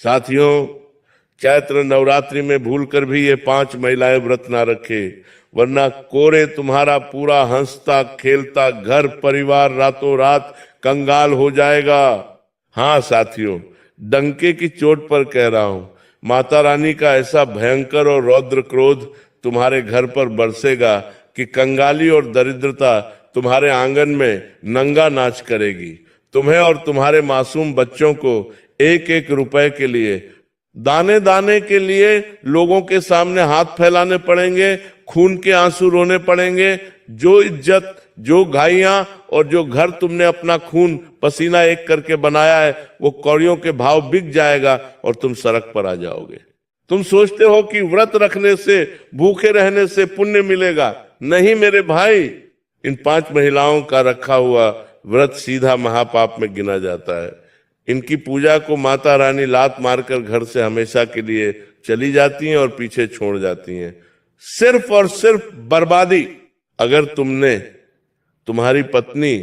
साथियों, चैत्र नवरात्रि में भूलकर भी ये 5 महिलाएं व्रत ना रखे, वरना कोरे तुम्हारा पूरा हंसता खेलता घर परिवार रातों रात कंगाल हो जाएगा। हाँ साथियों, डंके की चोट पर कह रहा हूं, माता रानी का ऐसा भयंकर और रौद्र क्रोध तुम्हारे घर पर बरसेगा कि कंगाली और दरिद्रता तुम्हारे आंगन में नंगा नाच करेगी। तुम्हें और तुम्हारे मासूम बच्चों को एक एक रुपए के लिए, दाने दाने के लिए लोगों के सामने हाथ फैलाने पड़ेंगे, खून के आंसू रोने पड़ेंगे। जो इज्जत, जो घाइयां और जो घर तुमने अपना खून पसीना एक करके बनाया है, वो कौड़ियों के भाव बिक जाएगा और तुम सड़क पर आ जाओगे। तुम सोचते हो कि व्रत रखने से, भूखे रहने से पुण्य मिलेगा। नहीं मेरे भाई, इन 5 महिलाओं का रखा हुआ व्रत सीधा महापाप में गिना जाता है। इनकी पूजा को माता रानी लात मारकर घर से हमेशा के लिए चली जाती हैं और पीछे छोड़ जाती हैं। सिर्फ और सिर्फ बर्बादी। अगर तुमने, तुम्हारी पत्नी,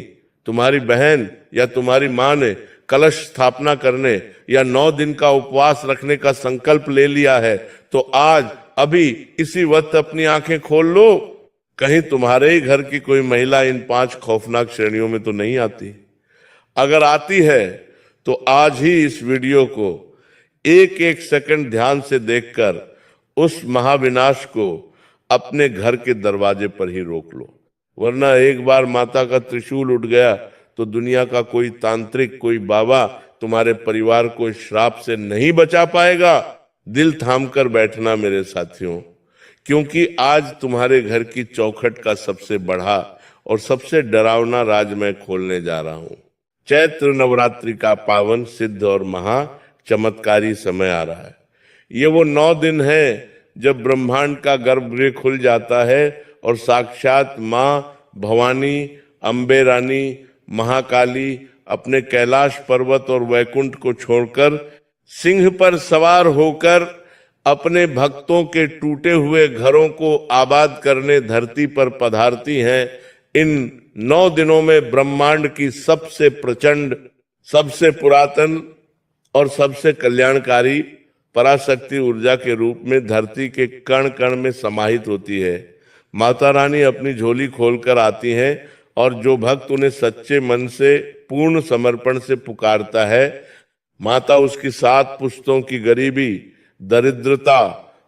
तुम्हारी बहन या तुम्हारी मां ने कलश स्थापना करने या 9 दिन का उपवास रखने का संकल्प ले लिया है, तो आज अभी इसी वक्त अपनी आंखें खोल लो। कहीं तुम्हारे ही घर की कोई महिला इन 5 खौफनाक श्रेणियों में तो नहीं आती। अगर आती है तो आज ही इस वीडियो को एक एक सेकंड ध्यान से देखकर उस महाविनाश को अपने घर के दरवाजे पर ही रोक लो, वरना एक बार माता का त्रिशूल उठ गया तो दुनिया का कोई तांत्रिक, कोई बाबा तुम्हारे परिवार को श्राप से नहीं बचा पाएगा। दिल थाम कर बैठना मेरे साथियों, क्योंकि आज तुम्हारे घर की चौखट का सबसे बड़ा और सबसे डरावना राज मैं खोलने जा रहा हूं। चैत्र नवरात्रि का पावन, सिद्ध और महा चमत्कारी समय आ रहा है। ये वो 9 दिन है जब ब्रह्मांड का गर्भगृह खुल जाता है और साक्षात मां भवानी, अम्बे रानी, महाकाली अपने कैलाश पर्वत और वैकुंठ को छोड़कर सिंह पर सवार होकर अपने भक्तों के टूटे हुए घरों को आबाद करने धरती पर पधारती हैं। इन 9 दिनों में ब्रह्मांड की सबसे प्रचंड, सबसे पुरातन और सबसे कल्याणकारी पराशक्ति ऊर्जा के रूप में धरती के कण कण में समाहित होती है। माता रानी अपनी झोली खोलकर आती हैं और जो भक्त उन्हें सच्चे मन से, पूर्ण समर्पण से पुकारता है, माता उसकी 7 पुश्तों की गरीबी, दरिद्रता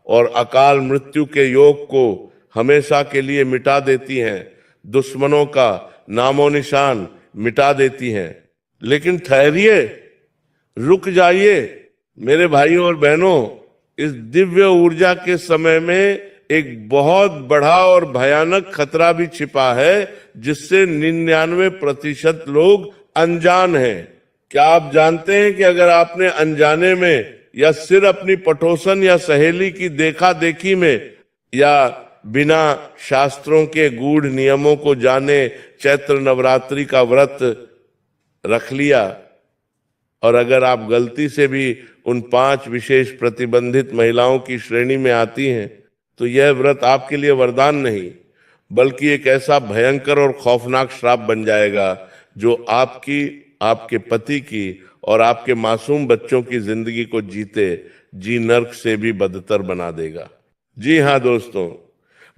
और अकाल मृत्यु के योग को हमेशा के लिए मिटा देती हैं। दुश्मनों का नामो निशान मिटा देती हैं। लेकिन ठहरिए, रुक जाइए मेरे भाइयों और बहनों, इस दिव्य ऊर्जा के समय में एक बहुत बड़ा और भयानक खतरा भी छिपा है, जिससे 99% लोग अनजान हैं। क्या आप जानते हैं कि अगर आपने अनजाने में या सिर अपनी पड़ोसन या सहेली की देखा देखी में या बिना शास्त्रों के गूढ़ नियमों को जाने चैत्र नवरात्रि का व्रत रख लिया, और अगर आप गलती से भी उन 5 विशेष प्रतिबंधित महिलाओं की श्रेणी में आती हैं, तो यह व्रत आपके लिए वरदान नहीं बल्कि एक ऐसा भयंकर और खौफनाक श्राप बन जाएगा जो आपकी, आपके पति की और आपके मासूम बच्चों की जिंदगी को जीते जी नर्क से भी बदतर बना देगा। जी हाँ दोस्तों,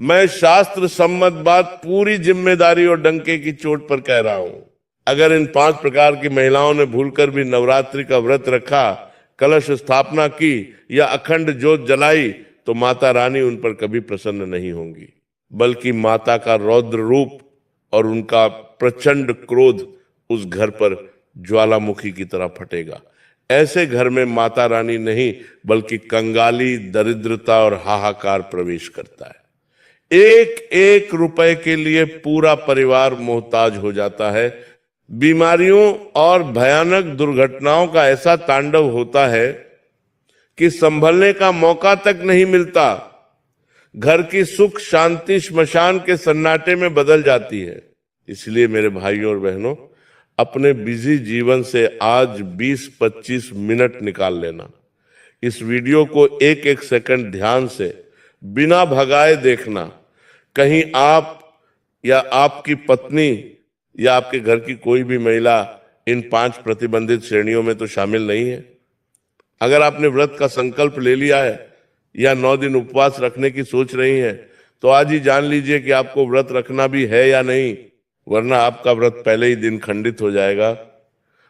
मैं शास्त्र सम्मत बात पूरी जिम्मेदारी और डंके की चोट पर कह रहा हूं। अगर इन 5 प्रकार की महिलाओं ने भूलकर भी नवरात्रि का व्रत रखा, कलश स्थापना की या अखंड ज्योत जलाई, तो माता रानी उन पर कभी प्रसन्न नहीं होंगी, बल्कि माता का रौद्र रूप और उनका प्रचंड क्रोध उस घर पर ज्वालामुखी की तरह फटेगा। ऐसे घर में माता रानी नहीं बल्कि कंगाली, दरिद्रता और हाहाकार प्रवेश करता है। एक एक रुपए के लिए पूरा परिवार मोहताज हो जाता है। बीमारियों और भयानक दुर्घटनाओं का ऐसा तांडव होता है कि संभलने का मौका तक नहीं मिलता। घर की सुख शांति श्मशान के सन्नाटे में बदल जाती है। इसलिए मेरे भाइयों और बहनों, अपने बिजी जीवन से आज 20-25 मिनट निकाल लेना। इस वीडियो को एक एक सेकंड ध्यान से बिना भगाए देखना। कहीं आप या आपकी पत्नी या आपके घर की कोई भी महिला इन 5 प्रतिबंधित श्रेणियों में तो शामिल नहीं है। अगर आपने व्रत का संकल्प ले लिया है या 9 दिन उपवास रखने की सोच रही हैं, तो आज ही जान लीजिए कि आपको व्रत रखना भी है या नहीं, वरना आपका व्रत पहले ही दिन खंडित हो जाएगा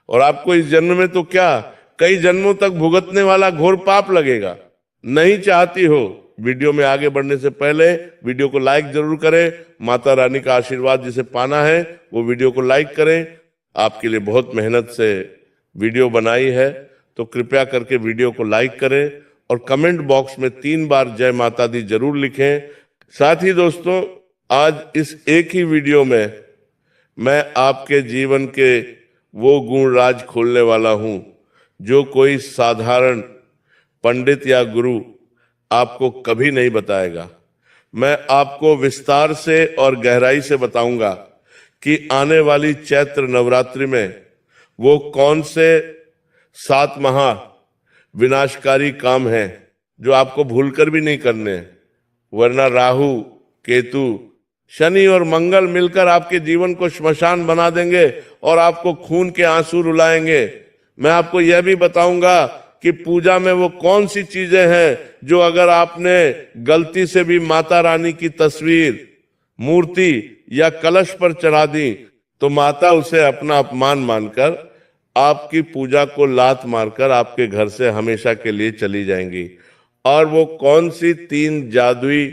और आपको इस जन्म में तो क्या, कई जन्मों तक भुगतने वाला घोर पाप लगेगा। नहीं चाहती हो? वीडियो में आगे बढ़ने से पहले वीडियो को लाइक जरूर करें। माता रानी का आशीर्वाद जिसे पाना है वो वीडियो को लाइक करें। आपके लिए बहुत मेहनत से वीडियो बनाई है, तो कृपया करके वीडियो को लाइक करें और कमेंट बॉक्स में 3 बार जय माता दी जरूर लिखें। साथ ही दोस्तों, आज इस एक ही वीडियो में मैं आपके जीवन के वो गुण राज खोलने वाला हूं जो कोई साधारण पंडित या गुरु आपको कभी नहीं बताएगा। मैं आपको विस्तार से और गहराई से बताऊंगा कि आने वाली चैत्र नवरात्रि में वो कौन से 7 महा विनाशकारी काम हैं जो आपको भूलकर भी नहीं करने हैं, वरना राहु, केतु, शनि और मंगल मिलकर आपके जीवन को श्मशान बना देंगे और आपको खून के आंसू रुलाएंगे। मैं आपको यह भी बताऊंगा कि पूजा में वो कौन सी चीजें हैं जो अगर आपने गलती से भी माता रानी की तस्वीर, मूर्ति या कलश पर चढ़ा दी तो माता उसे अपना अपमान मानकर आपकी पूजा को लात मारकर आपके घर से हमेशा के लिए चली जाएंगी। और वो कौन सी 3 जादुई,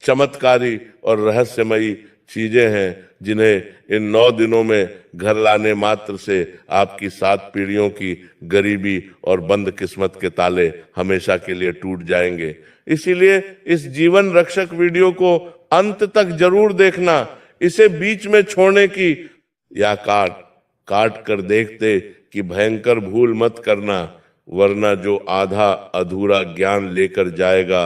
चमत्कारी और रहस्यमयी चीजें हैं जिन्हें इन 9 दिनों में घर लाने मात्र से आपकी 7 पीढ़ियों की गरीबी और बंद किस्मत के ताले हमेशा के लिए टूट जाएंगे। इसीलिए इस जीवन रक्षक वीडियो को अंत तक जरूर देखना। इसे बीच में छोड़ने की या काट कर देखते कि भयंकर भूल मत करना, वरना जो आधा अधूरा ज्ञान लेकर जाएगा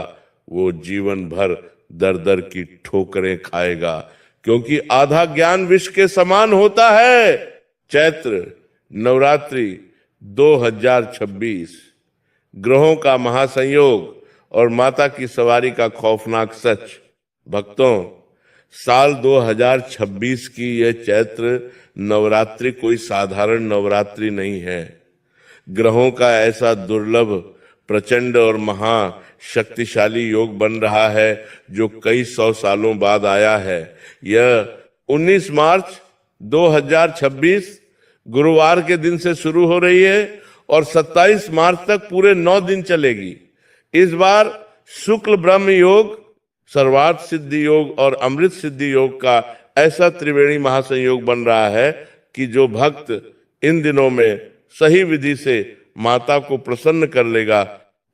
वो जीवन भर दर दर की ठोकरें खाएगा, क्योंकि आधा ज्ञान विष के समान होता है। चैत्र नवरात्रि 2026, ग्रहों का महासंयोग और माता की सवारी का खौफनाक सच। भक्तों, साल 2026 की यह चैत्र नवरात्रि कोई साधारण नवरात्रि नहीं है। ग्रहों का ऐसा दुर्लभ, प्रचंड और महाशक्तिशाली योग बन रहा है जो कई 100 सालों बाद आया है। यह 19 मार्च 2026 गुरुवार के दिन से शुरू हो रही है और 27 मार्च तक पूरे 9 दिन चलेगी। इस बार शुक्ल ब्रह्म योग, सर्वार्थ सिद्धि योग और अमृत सिद्धि योग का ऐसा त्रिवेणी महासंयोग बन रहा है कि जो भक्त इन दिनों में सही विधि से माता को प्रसन्न कर लेगा,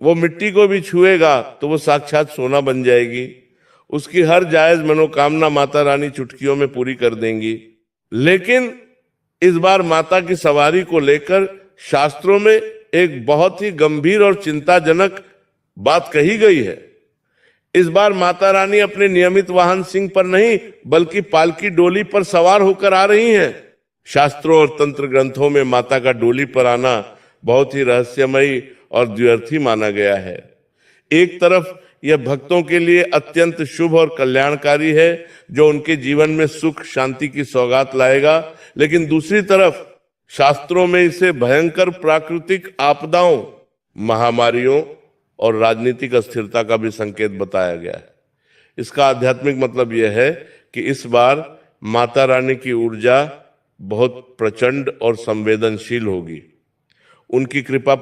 वो मिट्टी को भी छुएगा तो वो साक्षात सोना बन जाएगी। उसकी हर जायज मनोकामना माता रानी चुटकियों में पूरी कर देंगी। लेकिन इस बार माता की सवारी को लेकर शास्त्रों में एक बहुत ही गंभीर और चिंताजनक बात कही गई है। इस बार माता रानी अपने नियमित वाहन सिंह पर नहीं बल्कि पालकी डोली पर सवार होकर आ रही हैं। शास्त्रों और तंत्र ग्रंथों में माता का डोली पर आना बहुत ही रहस्यमयी और द्व्यर्थी माना गया है। एक तरफ यह भक्तों के लिए अत्यंत शुभ और कल्याणकारी है जो उनके जीवन में सुख शांति की सौगात लाएगा, लेकिन दूसरी तरफ शास्त्रों में इसे भयंकर प्राकृतिक आपदाओं, महामारियों और राजनीतिक अस्थिरता का भी संकेत बताया गया है। इसका आध्यात्मिक मतलब यह है कि इस बार माता रानी की ऊर्जा बहुत प्रचंड और संवेदनशील होगी। उनकी कृपा